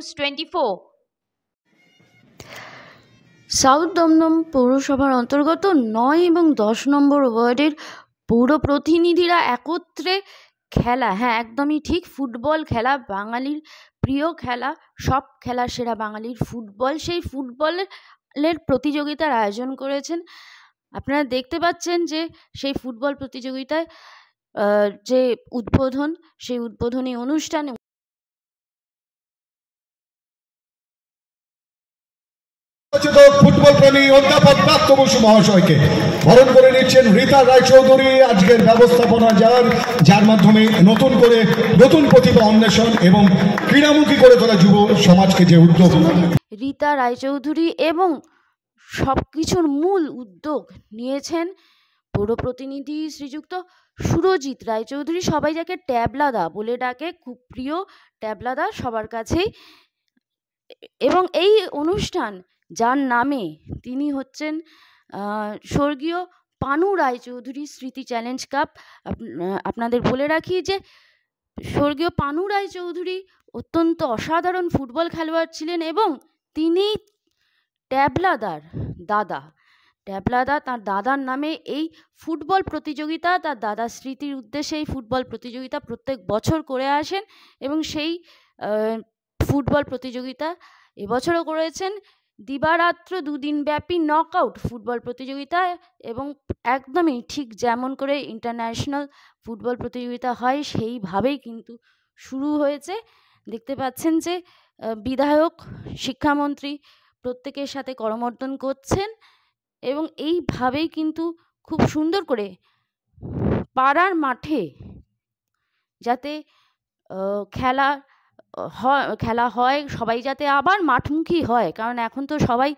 News 24। South Dumdum পৌরসভার অন্তর্গত ৯ এবং ১০ নম্বর ওয়ার্ডের পৌর প্রতিনিধিরা একত্রে খেলা, হ্যাঁ একদমই ঠিক, ফুটবল খেলা, বাঙালির প্রিয় খেলা, সব খেলা সেরা বাঙালির ফুটবল, সেই ফুটবলের প্রতিযোগিতার আয়োজন করেছেন। আপনারা দেখতে পাচ্ছেন যে সেই ফুটবল প্রতিযোগিতায় যে উদ্বোধন, সেই উদ্বোধনী অনুষ্ঠানে ফুটবল প্রেমী অধ্যাপক প্রাপ্ত বসু মহাশয়কে বরণ করে নিচ্ছেন রীতা রায়চৌধুরী আজকের ব্যবস্থাপনা যার মাধ্যমে নতুন প্রতিভা অন্বেষণ এবং ক্রীড়ামুখী করে তোলা যুব সমাজকে যে উদ্যোগ। রীতা রায়চৌধুরী এবং সবকিছুর মূল উদ্যোগ নিয়েছেন পৌর প্রতিনিধি শ্রীযুক্ত সুরজিৎ রায়চৌধুরী, সবাই যাকে ট্যাবলাদা বলে ডাকে, খুব প্রিয় ট্যাবলাদা সবার কাছেই। এবং এই অনুষ্ঠান যার নামে, তিনি হচ্ছেন স্বর্গীয় পানু রায়চৌধুরী স্মৃতি চ্যালেঞ্জ কাপ। আপনাদের বলে রাখি যে স্বর্গীয় পানু রায়চৌধুরী অত্যন্ত অসাধারণ ফুটবল খেলোয়াড় ছিলেন এবং তিনি ট্যাবলাদার দাদা, তার দাদার নামে এই ফুটবল প্রতিযোগিতা, তার দাদার স্মৃতির উদ্দেশ্যে এই ফুটবল প্রতিযোগিতা প্রত্যেক বছর করে আসেন এবং সেই ফুটবল প্রতিযোগিতা এবছরও করেছেন। দিবারাত্র দুদিনব্যাপী নকআউট ফুটবল প্রতিযোগিতা, এবং একদমই ঠিক যেমন করে ইন্টারন্যাশনাল ফুটবল প্রতিযোগিতা হয় সেইভাবেই কিন্তু শুরু হয়েছে। দেখতে পাচ্ছেন যে বিধায়ক, শিক্ষামন্ত্রী প্রত্যেকের সাথে করমর্দন করছেন এবং এইভাবেই কিন্তু খুব সুন্দর করে পাড়ার মাঠে যাতে খেলা হয়, সবাই যাতে আবার মাঠমুখী হয়, কারণ এখন তো সবাই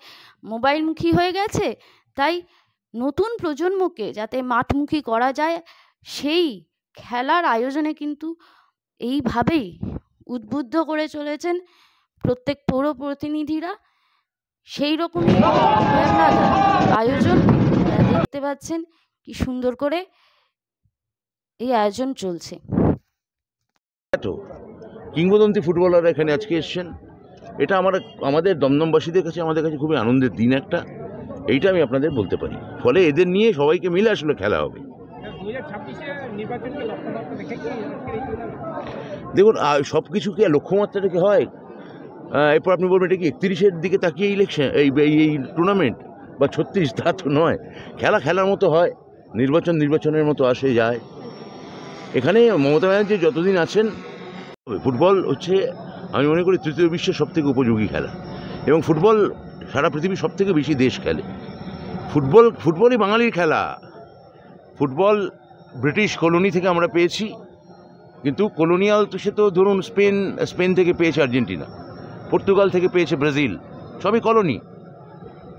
মোবাইলমুখী হয়ে গেছে, তাই নতুন প্রজন্মকে যাতে মাঠমুখী করা যায় সেই খেলার আয়োজনে কিন্তু এইভাবেই উদ্বুদ্ধ করে চলেছেন প্রত্যেক পৌর প্রতিনিধিরা। সেই রকমই আয়োজন দেখতে পাচ্ছেন কি সুন্দর করে এই আয়োজন চলছে। কিংবদন্তি ফুটবলাররা এখানে আজকে এসছেন, এটা আমাদের দমদমবাসীদের কাছে, আমাদের কাছে খুবই আনন্দের দিন একটা, এইটা আমি আপনাদের বলতে পারি। ফলে এদের নিয়ে সবাইকে মিলে আসলে খেলা হবে। দেখুন, সব কিছু কি লক্ষ্যমাত্রাটা কি হয়? এরপর আপনি বলবেন এটা কি 31-এর দিকে তাকিয়ে ইলেকশন, এই টুর্নামেন্ট বা 36, তা তো নয়। খেলার মতো হয়, নির্বাচনের মতো আসে যায়। এখানে মমতা ব্যানার্জি যতদিন আছেন, ফুটবল হচ্ছে আমি মনে করি তৃতীয় বিশ্বের সবথেকে উপযোগী খেলা, এবং ফুটবল সারা পৃথিবীর সবথেকে বেশি দেশ খেলে। ফুটবলই বাঙালির খেলা। ফুটবল ব্রিটিশ কলোনি থেকে আমরা পেয়েছি, কিন্তু কলোনিয়াল তো সে তো ধরুন স্পেন থেকে পেয়েছে আর্জেন্টিনা, পর্তুগাল থেকে পেয়েছে ব্রাজিল, সবই কলোনি।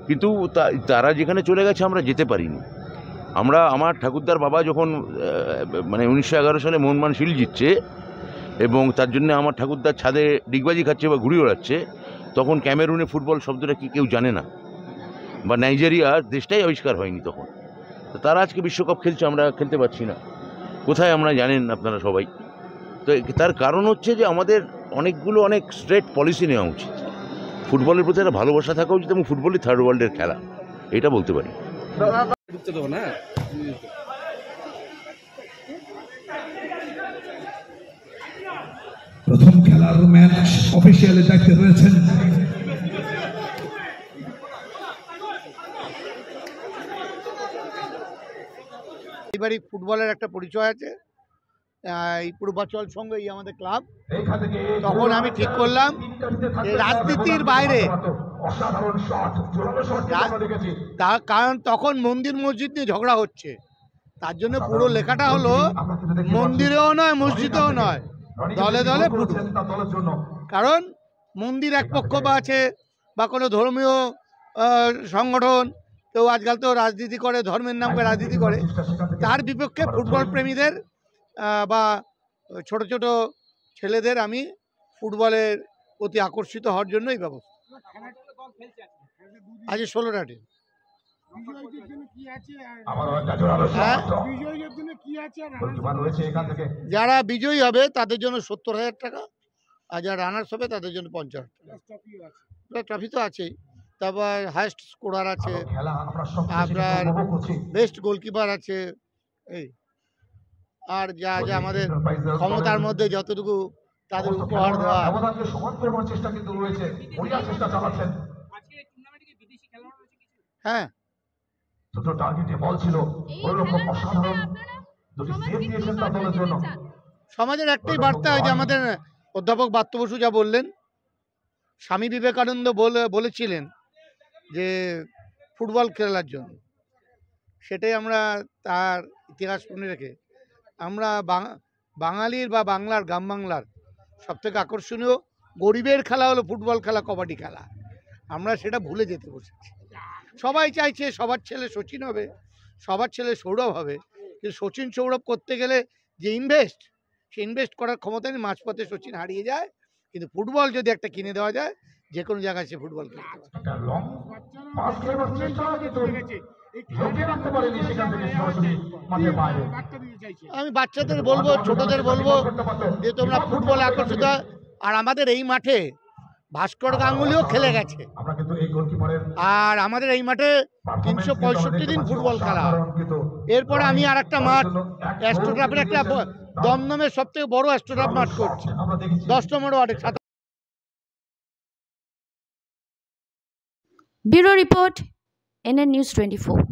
কিন্তু তারা যেখানে চলে গেছে আমরা যেতে পারিনি। আমার ঠাকুরদার বাবা যখন 1911 সালে মোহনবাগান শিল্ড জিতছে এবং তার জন্য আমার ঠাকুরদার ছাদে ডিগবাজি খাচ্ছে বা ঘুড়ি ওড়াচ্ছে, তখন ক্যামেরুনে ফুটবল শব্দটা কি কেউ জানে না, বা নাইজেরিয়ার দেশটাই আবিষ্কার হয়নি তখন। তো তারা আজকে বিশ্বকাপ খেলছে, আমরা খেলতে পারছি না। কোথায় আমরা জানেন আপনারা সবাই। তো তার কারণ হচ্ছে যে আমাদের অনেক স্ট্রেট পলিসি নেওয়া উচিত। ফুটবলের প্রতি একটা ভালোবাসা থাকা উচিত, এবং ফুটবলই থার্ড ওয়ার্ল্ডের খেলা, এটা বলতে পারি। প্রথম খেলার ম্যাচ অফিসিয়ালি দায়িত্বে রয়েছেন এবারই ফুটবলের একটা পরিচয় আছে, এই পূর্বাচল সংঘ, এই আমাদের ক্লাব। তখন আমি ঠিক করলাম রাজনীতির বাইরে, তার কারণ তখন মন্দির মসজিদ নিয়ে ঝগড়া হচ্ছে, তার জন্য পুরো লেখাটা হলো মন্দিরেও নয় মসজিদেও নয়, দলে দলে ফুটবল। কারণ মন্দির এক পক্ষ বা আছে, বা কোনো ধর্মীয় সংগঠন, কেউ আজকাল তো রাজনীতি করে, ধর্মের নাম করে রাজনীতি করে, তার বিপক্ষে ফুটবল প্রেমীদের বা ছোট ছোট ছেলেদের আমি ফুটবলের প্রতি আকর্ষিত হওয়ার জন্য এই ব্যবস্থা। আজ 16টা টিম। যারা বিজয়ী হবে তাদের জন্য 70,000 টাকা, আর যারা রানার্স হবে তাদের জন্য 50 ট্রফি তো আছেই। তারপর হাইস্ট স্কোরার আছে, আপনার বেস্ট গোলকিপার আছে, এই আর যা যা আমাদের ক্ষমতার মধ্যে যতটুকু তাদের উপহার দেওয়া। হ্যাঁ, সমাজের একটাই বার্তা হয় যে আমাদের অধ্যাপক বাত্য বসু যা বললেন, স্বামী বিবেকানন্দ বলেছিলেন যে ফুটবল খেলার জন্য, সেটাই আমরা তার ইতিহাস মনে রেখে আমরা বাঙালির বা বাংলার গ্রাম বাংলার সবথেকে আকর্ষণীয় গরিবের খেলা হলো ফুটবল খেলা, কবাডি খেলা। আমরা সেটা ভুলে যেতে বসেছি। সবাই চাইছে সবার ছেলে সচিন হবে, সবার ছেলে সৌরভ হবে, কিন্তু সচিন সৌরভ করতে গেলে যে সে ইনভেস্ট করার ক্ষমতা নেই, মাঝপথে সচিন হারিয়ে যায়। কিন্তু ফুটবল যদি একটা কিনে দেওয়া যায়, যে কোনো জায়গায় সে ফুটবল খেলতে আমি বাচ্চাদের বলবো, ছোটদের বলবো যে তোমরা ফুটবলে আকর্ষিত। আর আমাদের এই মাঠে ভাস্কর গাঙ্গুলিও খেলে গেছে, আর আমাদের এই মাঠে 365 দিন ফুটবল খেলা। এরপরে আমি আর একটা মাঠ অ্যাস্ট্রোটাফের একটা দমদমের সব থেকে বড় অ্যাস্ট্রোটাফ মাঠ করছি 10 নম্বর ওয়ার্ডে। Bureau report, NN News 24।